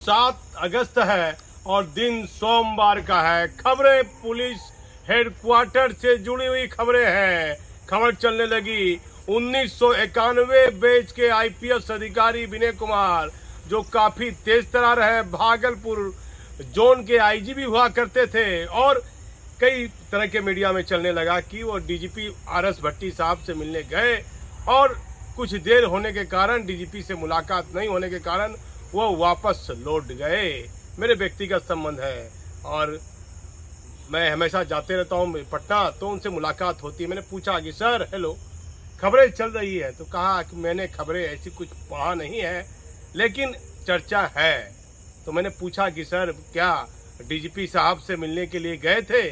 7 अगस्त है और दिन सोमवार का है। खबरें पुलिस हेडक्वार्टर से जुड़ी हुई खबरें हैं। खबर चलने लगी 1991 बैच के आईपीएस अधिकारी विनय कुमार, जो काफी तेज तरार है, भागलपुर जोन के आईजी भी हुआ करते थे और कई तरह के मीडिया में चलने लगा कि वो डीजीपी आरएस भट्टी साहब से मिलने गए और कुछ देर होने के कारण, डीजीपी से मुलाकात नहीं होने के कारण वो वापस लौट गए। मेरे व्यक्तिगत संबंध है और मैं हमेशा जाते रहता हूँ पटना, तो उनसे मुलाकात होती है। मैंने पूछा कि सर हेलो, खबरें चल रही है, तो कहा कि मैंने खबरें ऐसी कुछ पढ़ा नहीं है लेकिन चर्चा है। तो मैंने पूछा कि सर क्या डीजीपी साहब से मिलने के लिए गए थे?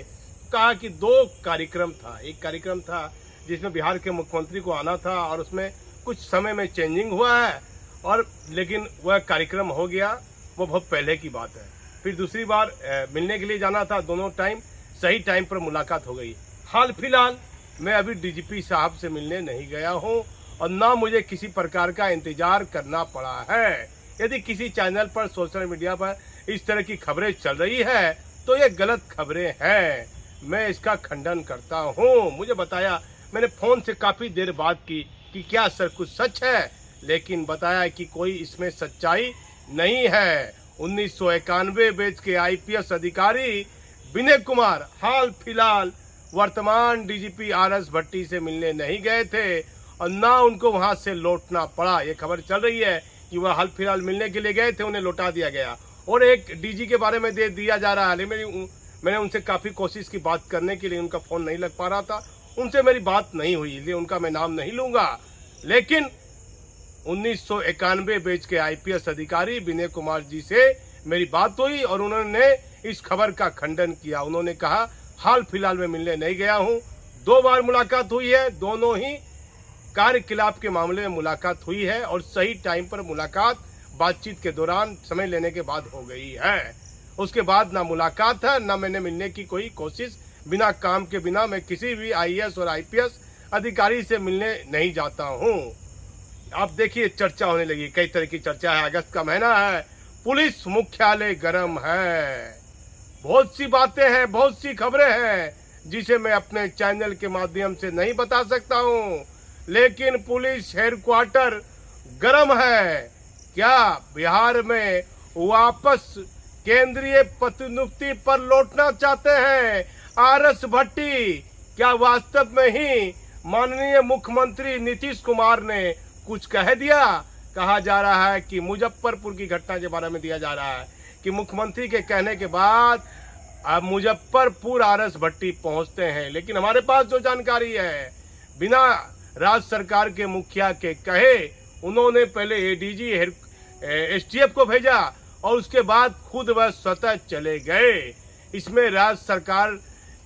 कहा कि 2 कार्यक्रम था। एक कार्यक्रम था जिसमें बिहार के मुख्यमंत्री को आना था और उसमें कुछ समय में चेंजिंग हुआ है और लेकिन वह कार्यक्रम हो गया, वो बहुत पहले की बात है। फिर दूसरी बार मिलने के लिए जाना था, दोनों टाइम सही टाइम पर मुलाकात हो गई। हाल फिलहाल मैं अभी डीजीपी साहब से मिलने नहीं गया हूं और ना मुझे किसी प्रकार का इंतजार करना पड़ा है। यदि किसी चैनल पर, सोशल मीडिया पर इस तरह की खबरें चल रही है तो ये गलत खबरें हैं, मैं इसका खंडन करता हूं। मुझे बताया, मैंने फोन से काफी देर बात की कि क्या सर कुछ सच है, लेकिन बताया कि कोई इसमें सच्चाई नहीं है। 1991 बैच के आईपीएस अधिकारी विनय कुमार हाल फिलहाल वर्तमान डीजीपी आरएस भट्टी से मिलने नहीं गए थे और ना उनको वहां से लौटना पड़ा। ये खबर चल रही है कि वह हाल फिलहाल मिलने के लिए गए थे, उन्हें लौटा दिया गया। और एक डीजी के बारे में दे दिया जा रहा है। मैंने उनसे काफी कोशिश की बात करने के लिए, उनका फोन नहीं लग पा रहा था, उनसे मेरी बात नहीं हुई, इसलिए उनका मैं नाम नहीं लूंगा। लेकिन 1991 बैच के आईपीएस अधिकारी विनय कुमार जी से मेरी बात हुई और उन्होंने इस खबर का खंडन किया। उन्होंने कहा हाल फिलहाल में मिलने नहीं गया हूं, 2 बार मुलाकात हुई है, दोनों ही कार्यकलाप के मामले में मुलाकात हुई है और सही टाइम पर मुलाकात बातचीत के दौरान समय लेने के बाद हो गई है। उसके बाद ना मुलाकात है, ना मैंने मिलने की कोई कोशिश। बिना काम के बिना मैं किसी भी आईएएस और आईपीएस अधिकारी से मिलने नहीं जाता हूं। आप देखिए चर्चा होने लगी, कई तरह की चर्चा है। अगस्त का महीना है, पुलिस मुख्यालय गर्म है, बहुत सी बातें हैं, बहुत सी खबरें हैं जिसे मैं अपने चैनल के माध्यम से नहीं बता सकता हूं, लेकिन पुलिस हेडक्वार्टर गर्म है। क्या बिहार में वापस केंद्रीय प्रतिनियुक्ति पर लौटना चाहते हैं आरएस भट्टी? क्या वास्तव में ही माननीय मुख्यमंत्री नीतीश कुमार ने कुछ कह दिया? कहा जा रहा है कि मुजफ्फरपुर की घटना के बारे में दिया जा रहा है कि मुख्यमंत्री के कहने के बाद अब मुजफ्फरपुर आरएस भट्टी पहुंचते हैं। लेकिन हमारे पास जो जानकारी है, बिना राज्य सरकार के मुखिया के कहे उन्होंने पहले एडीजी एसटीएफ को भेजा और उसके बाद खुद वह स्वतः चले गए। इसमें राज्य सरकार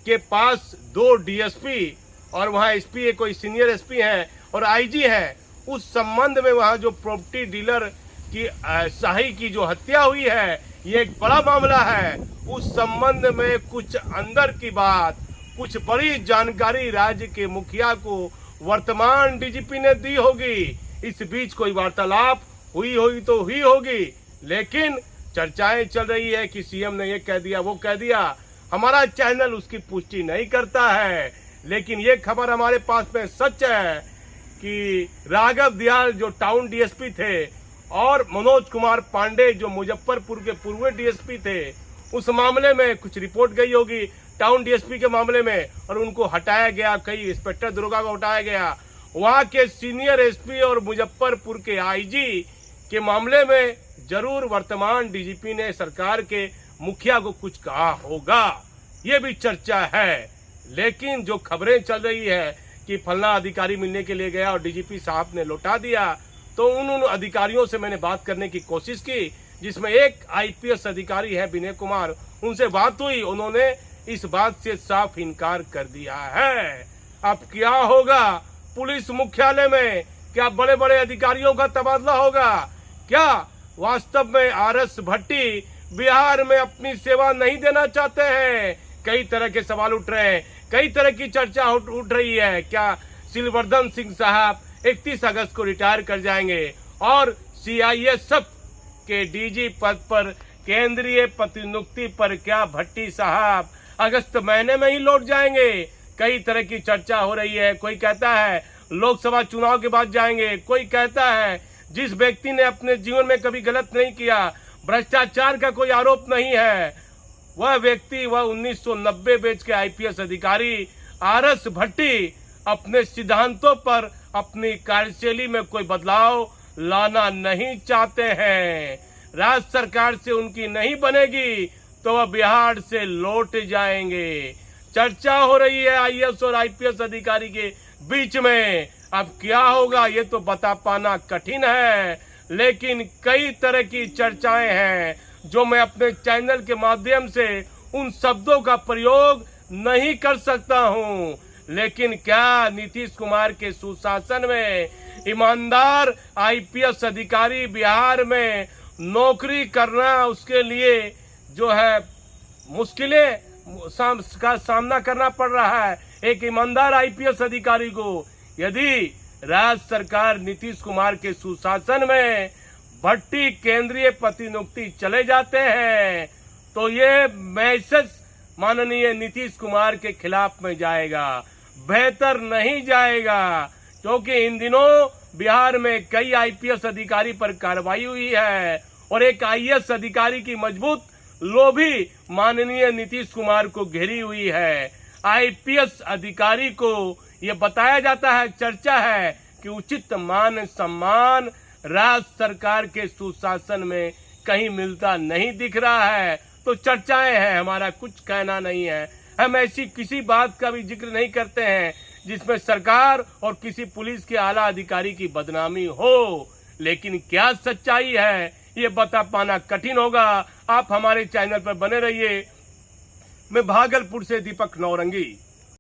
के पास 2 डीएसपी और वहाँ एसपी, कोई सीनियर एसपी है और आईजी है। उस संबंध में वहाँ जो प्रॉपर्टी डीलर की शाही की जो हत्या हुई है, ये एक बड़ा मामला है। उस संबंध में कुछ अंदर की बात, कुछ बड़ी जानकारी राज्य के मुखिया को वर्तमान डीजीपी ने दी होगी। इस बीच कोई वार्तालाप हुई होगी, लेकिन चर्चाएं चल रही है कि सीएम ने ये कह दिया, वो कह दिया। हमारा चैनल उसकी पुष्टि नहीं करता है, लेकिन ये खबर हमारे पास में सच है कि राघव दयाल जो टाउन डीएसपी थे और मनोज कुमार पांडे जो मुजफ्फरपुर के पूर्व डीएसपी थे, उस मामले में कुछ रिपोर्ट गई होगी टाउन डीएसपी के मामले में और उनको हटाया गया। कई इंस्पेक्टर दरोगा को हटाया गया। वहां के सीनियर एसपी और मुजफ्फरपुर के आईजी के मामले में जरूर वर्तमान डीजीपी ने सरकार के मुखिया को कुछ कहा होगा, ये भी चर्चा है। लेकिन जो खबरें चल रही है कि फलना अधिकारी मिलने के लिए गया और डीजीपी साहब ने लौटा दिया, तो उन अधिकारियों से मैंने बात करने की कोशिश की, जिसमें एक आईपीएस अधिकारी है विनय कुमार, उनसे बात हुई, उन्होंने इस बात से साफ इनकार कर दिया है। अब क्या होगा पुलिस मुख्यालय में? क्या बड़े बड़े अधिकारियों का तबादला होगा? क्या वास्तव में आरएस भट्टी बिहार में अपनी सेवा नहीं देना चाहते हैं? कई तरह के सवाल उठ रहे हैं, कई तरह की चर्चा उठ रही है। क्या सिलवर्धन सिंह साहब 31 अगस्त को रिटायर कर जाएंगे और सीआईएसएफ के डीजी पद पर केंद्रीय प्रतिनियुक्ति पर क्या भट्टी साहब अगस्त महीने में ही लौट जाएंगे? कई तरह की चर्चा हो रही है। कोई कहता है लोकसभा चुनाव के बाद जाएंगे, कोई कहता है जिस व्यक्ति ने अपने जीवन में कभी गलत नहीं किया, भ्रष्टाचार का कोई आरोप नहीं है, वह व्यक्ति, वह 1990 बैच के आईपीएस अधिकारी आरएस भट्टी अपने सिद्धांतों पर अपनी कार्यशैली में कोई बदलाव लाना नहीं चाहते हैं। राज्य सरकार से उनकी नहीं बनेगी तो वह बिहार से लौट जाएंगे। चर्चा हो रही है आईएएस और आईपीएस अधिकारी के बीच में। अब क्या होगा ये तो बता पाना कठिन है, लेकिन कई तरह की चर्चाएं हैं जो मैं अपने चैनल के माध्यम से उन शब्दों का प्रयोग नहीं कर सकता हूं। लेकिन क्या नीतीश कुमार के सुशासन में ईमानदार आईपीएस अधिकारी बिहार में नौकरी करना, उसके लिए जो है मुश्किलें का सामना करना पड़ रहा है एक ईमानदार आईपीएस अधिकारी को। यदि राज्य सरकार नीतीश कुमार के सुशासन में भट्टी केंद्रीय प्रतिनियुक्ति चले जाते हैं तो ये मैसेज माननीय नीतीश कुमार के खिलाफ में जाएगा, बेहतर नहीं जाएगा। क्योंकि इन दिनों बिहार में कई आईपीएस अधिकारी पर कार्रवाई हुई है और एक आईएएस अधिकारी की मजबूत लोभी माननीय नीतीश कुमार को घेरी हुई है। आईपीएस अधिकारी को ये बताया जाता है, चर्चा है कि उचित मान सम्मान राज्य सरकार के सुशासन में कहीं मिलता नहीं दिख रहा है। तो चर्चाएं हैं, हमारा कुछ कहना नहीं है। हम ऐसी किसी बात का भी जिक्र नहीं करते हैं जिसमें सरकार और किसी पुलिस के आला अधिकारी की बदनामी हो। लेकिन क्या सच्चाई है ये बता पाना कठिन होगा। आप हमारे चैनल पर बने रहिए। मैं भागलपुर से दीपक नौरंगी।